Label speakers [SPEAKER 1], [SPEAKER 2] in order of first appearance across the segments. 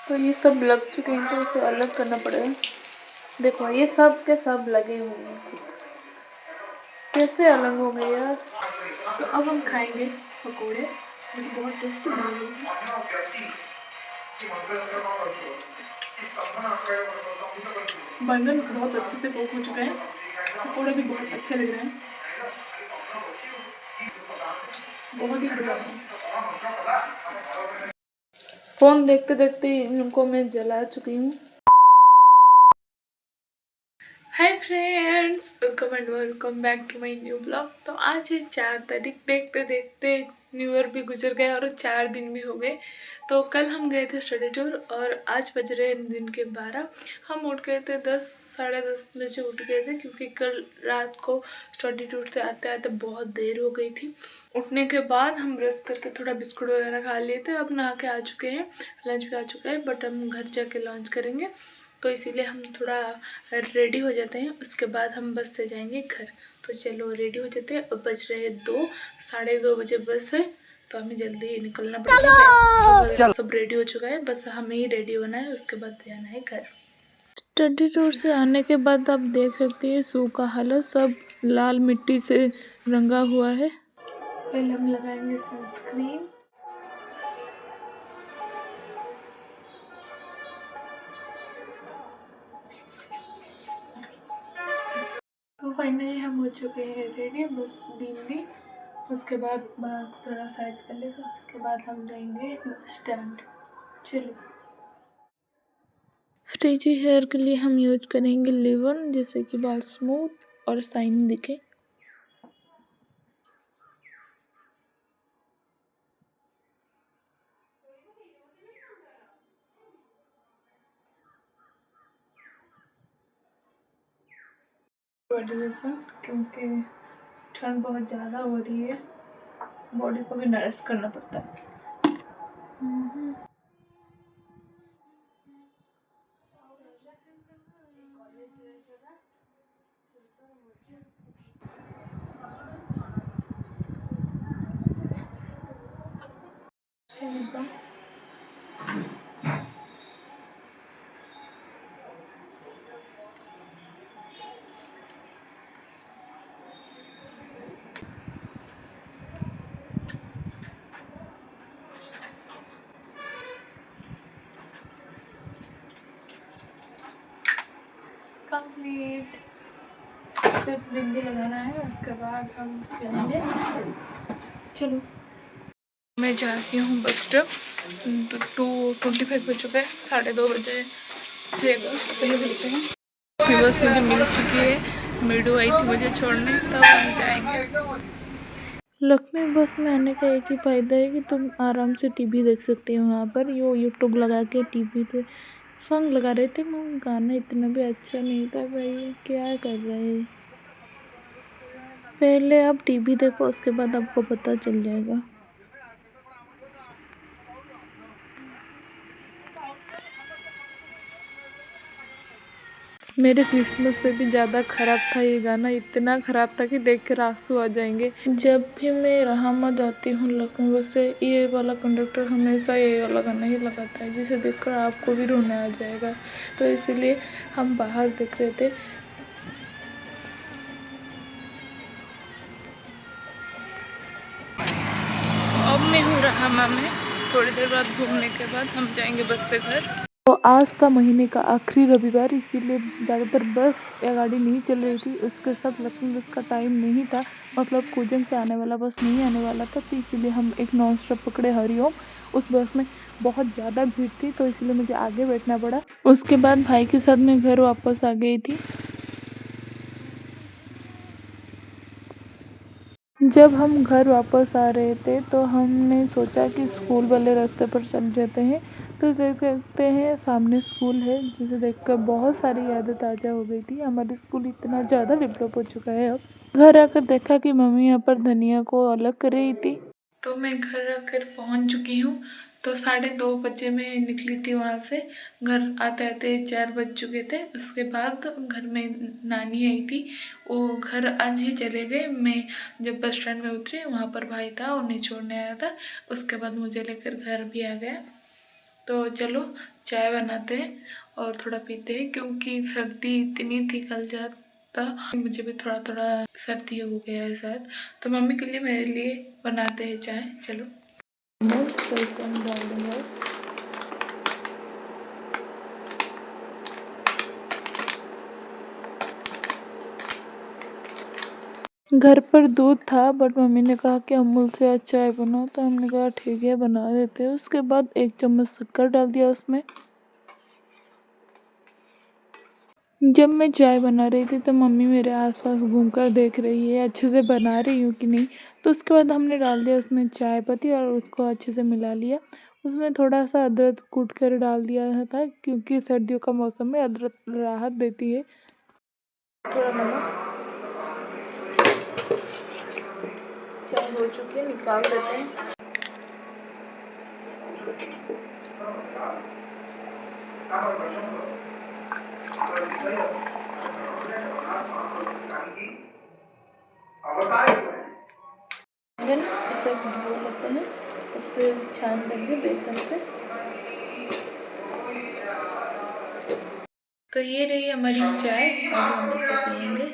[SPEAKER 1] तो ये सब लग चुके हैं तो इसे अलग करना पड़ेगा। देखो ये सब के सब लगे हुए हैं, कैसे अलग हो गए यार। तो अब हम खाएंगे पकोड़े, मुझे बहुत टेस्टी बनेंगे। बैंगन बहुत अच्छे से कुक हो चुका है, पकोड़े भी बहुत अच्छे लग रहे हैं, बहुत ही बढ़िया। फोन देखते देखते इनको मैं जला चुकी हूँ। Hi friends, welcome and welcome back to my new blog. तो आज है 4 तारीख, देखते देखते न्यू ईयर भी गुजर गया और 4 दिन भी हो गए। तो कल हम गए थे स्टडी टूर और आज बज रहे हैं दिन के 12। हम उठ गए थे 10 साढ़े 10 बजे उठ गए थे, क्योंकि कल रात को स्टडी टूर से आते आते बहुत देर हो गई थी। उठने के बाद हम ब्रश करके थोड़ा बिस्कुट वगैरह खा लिए थे, अब नहा के आ चुके हैं, लंच भी आ चुका है, बट हम घर जाके लंच करेंगे। तो इसीलिए हम थोड़ा रेडी हो जाते हैं, उसके बाद हम बस से जाएंगे घर। तो चलो रेडी हो जाते हैं। अब बज रहे 2, साढ़े 2 बजे बस है, तो हमें जल्दी निकलना पड़ेगा। तो सब रेडी हो चुका है, बस हमें ही रेडी होना है, उसके बाद जाना है घर। स्टडी टूर से आने के बाद आप देख सकते हैं शू का हालत सब लाल मिट्टी से रंगा हुआ है। पहले हम लगाएंगे सनस्क्रीन। तो फाइनली हम हो चुके हैं रेडी, बस बिंदी, उसके बाद थोड़ा साइज कर लेगा, उसके बाद हम जाएंगे बस स्टैंड। चलो। फ्रीजी हेयर के लिए हम यूज करेंगे लिवन, जिससे कि बाल स्मूथ और शाइनी दिखे। बॉडी लोशन, क्योंकि ठंड बहुत ज़्यादा हो रही है, बॉडी को भी नरिश करना पड़ता है। कंप्लीट, सिर्फ बिंदी लगाना है, उसके बाद हम जाएंगे। चलो। मैं जा रही हूँ बस स्टॉप, तो 2:25 बज चुका है, 2:30 बजे थे बस। चलो चलते हैं। बस मुझे मिल चुकी है, मीडू आई थी मुझे छोड़ने, तब हम जाएंगे। लक्ष्मी बस में आने का एक ही फ़ायदा है कि तुम आराम से टीवी देख सकते हो। वहाँ पर यूट्यूब लगा के टीवी पे सॉन्ग लगा रहे थे, मगर गाना इतना भी अच्छा नहीं था भाई, क्या कर रहे हैं। पहले आप टीवी देखो, उसके बाद आपको पता चल जाएगा। मेरे क्रिसमस से भी ज़्यादा ख़राब था ये गाना, इतना ख़राब था कि देख कर आंसू आ जाएंगे। जब भी मैं रहामा जाती हूँ लखनऊ से, ये वाला कंडक्टर हमेशा ये वाला गाना ही लगाता है, जिसे देखकर आपको भी रोना आ जाएगा। तो इसीलिए हम बाहर देख रहे थे। अब मैं हूँ रहामा में, थोड़ी देर बाद घूमने के बाद हम जाएंगे बस से घर। तो आज था महीने का आखिरी रविवार, इसीलिए ज़्यादातर बस या गाड़ी नहीं चल रही थी। उसके साथ लखनऊ बस का टाइम नहीं था, मतलब कूजन से आने वाला बस नहीं आने वाला था, तो इसीलिए हम एक नॉन स्टॉप पकड़े हरिओम। उस बस में बहुत ज़्यादा भीड़ थी, तो इसलिए मुझे आगे बैठना पड़ा। उसके बाद भाई के साथ मैं घर वापस आ गई थी। जब हम घर वापस आ रहे थे तो हमने सोचा कि स्कूल वाले रास्ते पर चल जाते हैं। तो देख सकते हैं सामने स्कूल है, जिसे देखकर बहुत सारी यादें ताज़ा हो गई थी। हमारा स्कूल इतना ज़्यादा डेवलप हो चुका है। अब घर आकर देखा कि मम्मी यहाँ पर धनिया को अलग कर रही थी। तो मैं घर आकर पहुँच चुकी हूँ। तो 2:30 बजे मैं निकली थी वहाँ से, घर आते आते 4 बज चुके थे। उसके बाद घर में नानी आई थी, वो घर आज ही चले गए। मैं जब बस स्टैंड में उतरी, वहाँ पर भाई था, उन्हें छोड़ने आया था। उसके बाद मुझे लेकर घर भी आ गया। तो चलो चाय बनाते हैं और थोड़ा पीते हैं, क्योंकि सर्दी इतनी थी कल जाता, मुझे भी थोड़ा थोड़ा सर्दी हो गया है शायद। तो मम्मी के लिए मेरे लिए बनाते हैं चाय। चलो तो इसे हम डाल देंगे। घर पर दूध था बट मम्मी ने कहा कि अमूल से आज चाय बनाओ, तो हमने कहा ठीक है बना देते हैं। उसके बाद 1 चम्मच शक्कर डाल दिया उसमें। जब मैं चाय बना रही थी तो मम्मी मेरे आसपास घूमकर देख रही है अच्छे से बना रही हूँ कि नहीं। तो उसके बाद हमने डाल दिया उसमें चाय पत्ती और उसको अच्छे से मिला लिया। उसमें थोड़ा सा अदरक कूट कर डाल दिया था, क्योंकि सर्दियों का मौसम में अदरक राहत देती है। थोड़ा नमक। चाय हो चुकी है, निकाल देते हैं। इसे धो लेते हैं, इसे छान देंगे बेसन से। तो ये रही हमारी चाय, अब हम इसे पियेंगे।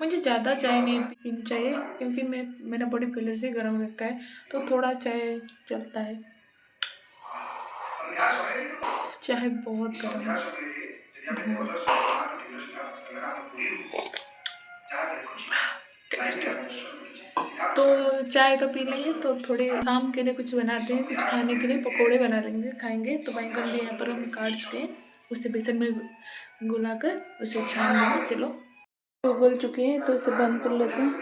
[SPEAKER 1] मुझे ज़्यादा चाय नहीं पीनी चाहिए, क्योंकि मेरा बॉडी पहले से गर्म रहता है, तो थोड़ा चाय चलता है। चाय बहुत गर्म है। तो चाय तो पी लेंगे, तो थोड़े शाम के लिए कुछ बनाते हैं, कुछ खाने के लिए पकोड़े बना लेंगे, खाएंगे। तो बैंगन भी यहाँ पर हम काट चुके हैं, उसे बेसन में घुलाकर उसे छान देंगे। चलो उबल चुके हैं तो इसे बंद कर लेते हैं।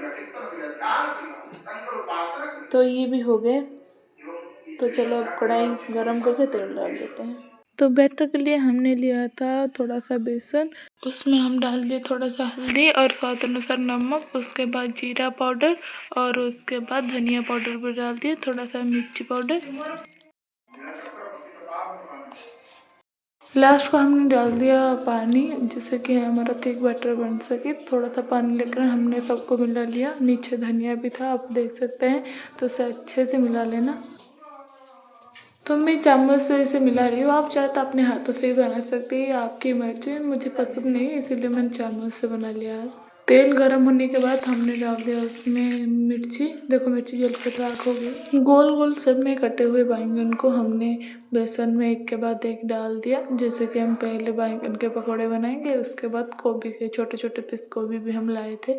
[SPEAKER 1] तो ये भी हो गए। तो चलो अब कढ़ाई गरम करके तेल डाल देते हैं। तो बैटर के लिए हमने लिया था थोड़ा सा बेसन, उसमें हम डाल दिए थोड़ा सा हल्दी और स्वाद अनुसार नमक, उसके बाद जीरा पाउडर और उसके बाद धनिया पाउडर भी डाल दिए, थोड़ा सा मिर्ची पाउडर। लास्ट को हमने डाल दिया पानी, जिससे कि हमारा थिक बैटर बन सके। थोड़ा सा पानी लेकर हमने सबको मिला लिया। नीचे धनिया भी था, आप देख सकते हैं, तो उसे अच्छे से मिला लेना। तो मैं चम्मच से इसे मिला रही हूँ, आप चाहे तो अपने हाथों से ही बना सकते हैं, आपकी मर्जी। मुझे पसंद नहीं इसीलिए मैंने चम्मच से बना लिया। तेल गर्म होने के बाद हमने डाल दिया उसमें मिर्ची। देखो मिर्ची जल के राख हो गई। गोल गोल सब में कटे हुए बैंगन को हमने बेसन में एक के बाद एक डाल दिया, जैसे कि हम पहले बैंगन के पकौड़े बनाएंगे। उसके बाद गोभी के छोटे छोटे पीस गोभी भी हम लाए थे।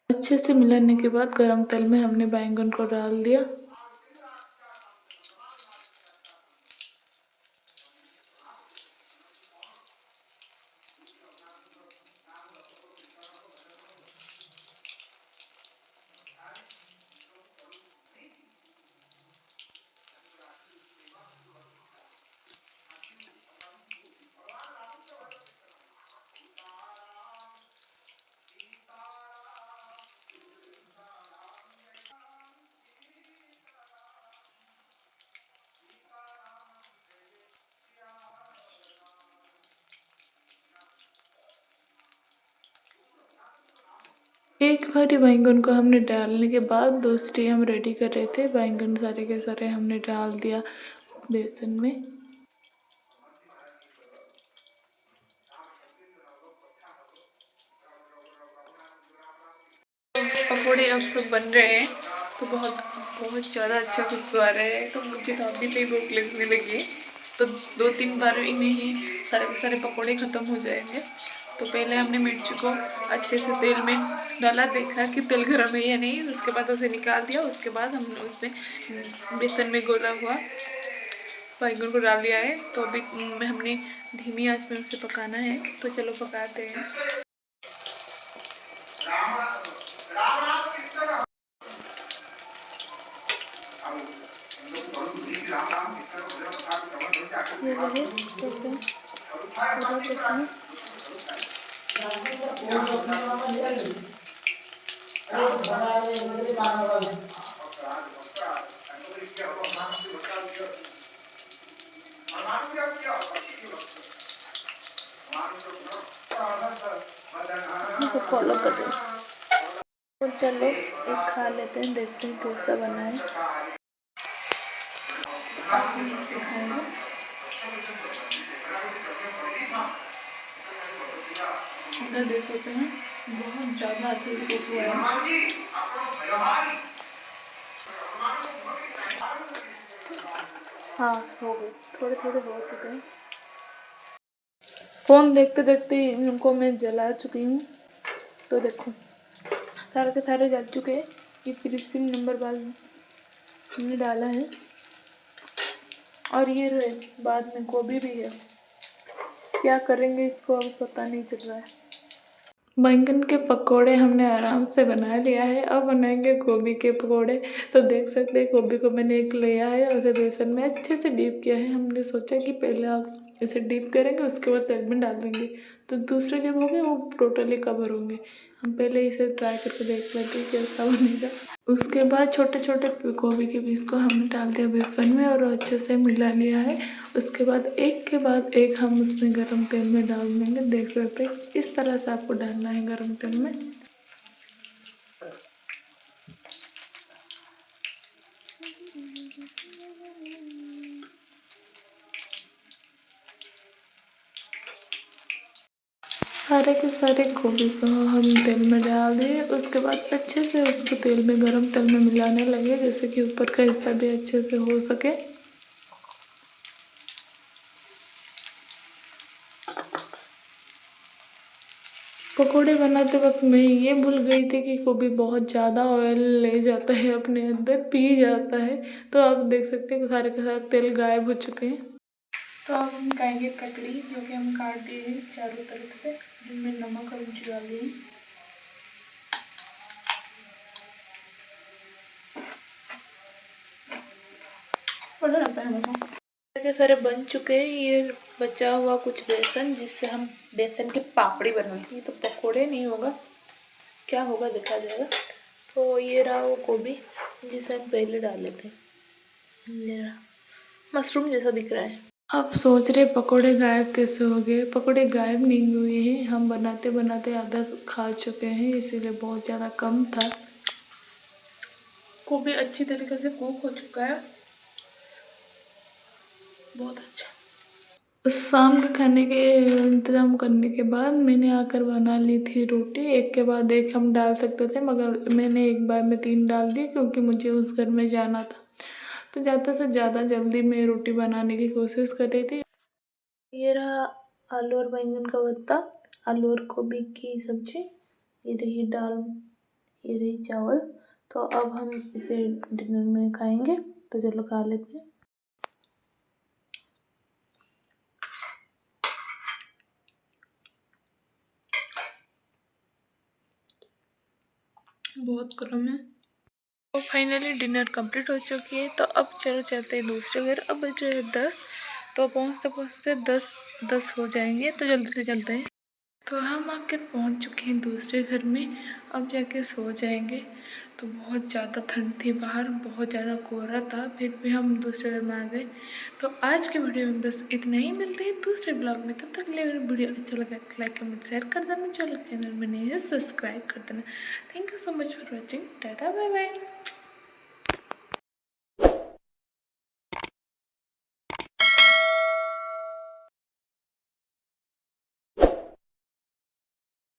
[SPEAKER 1] अच्छे से मिलाने के बाद गरम तेल में हमने बैंगन को डाल दिया। एक बारी बैंगन को हमने डालने के बाद दूसरी हम रेडी कर रहे थे। बैंगन सारे के सारे हमने डाल दिया बेसन में। पकोड़े अब सब बन रहे हैं, तो बहुत बहुत ज़्यादा अच्छा खुशबू आ रहा है। तो मुझे तो अभी से ही भूख लगने लगी है। तो 2-3 बार इन्हें ही सारे के सारे पकोड़े ख़त्म हो जाएंगे। तो पहले हमने मिर्च को अच्छे से तेल में डाला, देखा कि तेल गर्म है या नहीं, उसके बाद उसे निकाल दिया। उसके बाद हमने उसमें बेसन में घोला हुआ बैंगन को डाल दिया है। तो अभी हमने धीमी आंच में उसे पकाना है। तो चलो पकाते हैं। ये लगे करते हैं उनको फॉलो कर रहे हैं। तो चलो एक खा लेते हैं, देखते हैं कैसा बना है। इसे खाएंगे। इधर देख सकते हैं बहुत ज़्यादा अच्छे से कुक हुआ है। हाँ हो गए, थोड़े थोड़े हो चुके हैं। फ़ोन देखते देखते इनको मैं जला चुकी हूँ। तो देखो सारे के सारे जल चुके हैं। ये फिनिशिंग नंबर हमने डाला है। और ये रहे बाद में गोभी भी है। क्या करेंगे इसको अब पता नहीं चल रहा है। बैंगन के पकोड़े हमने आराम से बना लिया है। अब बनाएंगे गोभी के पकोड़े। तो देख सकते हैं गोभी को मैंने एक लिया है और उसे बेसन में अच्छे से डीप किया है। हमने सोचा कि पहले आप इसे डीप करेंगे उसके बाद तेल में डाल देंगे, तो दूसरे जब होंगे वो टोटली कवर होंगे। हम पहले इसे ट्राई करके देख लेते हैं कैसा बनेगा। उसके बाद छोटे छोटे गोभी के पीस को हमने डाल दिया बेसन में और अच्छे से मिला लिया है। उसके बाद एक के बाद एक हम उसमें गरम तेल में डाल देंगे। देख सकते हैं इस तरह से आपको डालना है गरम तेल में। सारे के सारे गोभी को हम तेल में डाल दिए। उसके बाद अच्छे से उसको तेल में गरम तेल में मिलाने लगे, जैसे कि ऊपर का हिस्सा भी अच्छे से हो सके। पकोड़े बनाते वक्त मैं ये भूल गई थी कि गोभी बहुत ज़्यादा ऑयल ले जाता है अपने अंदर, पी जाता है। तो आप देख सकते हैं सारे के सारे तेल गायब हो चुके हैं। तो अब हम खाएंगे ककड़ी, जो कि हम काट दिए हैं चारों तरफ से, जिनमें नमक और मिर्च डाल दिए। बड़ा लगता है मतलब। सारे के सारे बन चुके हैं। ये बचा हुआ कुछ बेसन, जिससे हम बेसन की पापड़ी बनाएंगे। तो पकोड़े नहीं होगा, क्या होगा देखा जाएगा। तो ये रहा वो गोभी जिसे हम पहले डाले थे, ये रहा मशरूम जैसा दिख रहा है। अब सोच रहे पकोड़े गायब कैसे हो गए। पकोड़े गायब नहीं हुए हैं, हम बनाते बनाते आधा खा चुके हैं, इसीलिए बहुत ज़्यादा कम था। गोभी अच्छी तरीके से कुक हो चुका है, बहुत अच्छा। शाम के खाने के इंतज़ाम करने के बाद मैंने आकर बना ली थी रोटी। एक के बाद एक हम डाल सकते थे, मगर मैंने एक बार में 3 डाल दी क्योंकि मुझे उस घर में जाना था। तो ज़्यादा से ज़्यादा जल्दी मैं रोटी बनाने की कोशिश कर रही थी। ये रहा आलू और बैंगन का भरता, आलू और गोभी की सब्जी, ये रही दाल, ये रही चावल। तो अब हम इसे डिनर में खाएंगे, तो चलो खा लेते हैं। बहुत गर्म है। तो फाइनली डिनर कंप्लीट हो चुकी है। तो अब चलो चलते हैं दूसरे घर। अब बज रहे हैं 10, तो पहुँचते पहुँचते 10 हो जाएंगे, तो जल्दी से चलते हैं। तो हम आकर पहुँच चुके हैं दूसरे घर में, अब जाके सो जाएंगे। तो बहुत ज़्यादा ठंड थी बाहर, बहुत ज़्यादा कोहरा था, फिर भी हम दूसरे घर में आ गए। तो आज के वीडियो में बस इतना ही, मिलते हैं दूसरे ब्लॉग में। तब तक के लिए अगर वीडियो अच्छा लगा तो लाइक कमेंट शेयर कर देना, जो लोग चैनल में नहीं है सब्सक्राइब कर देना। Thank you so much for watching. Tata bye bye.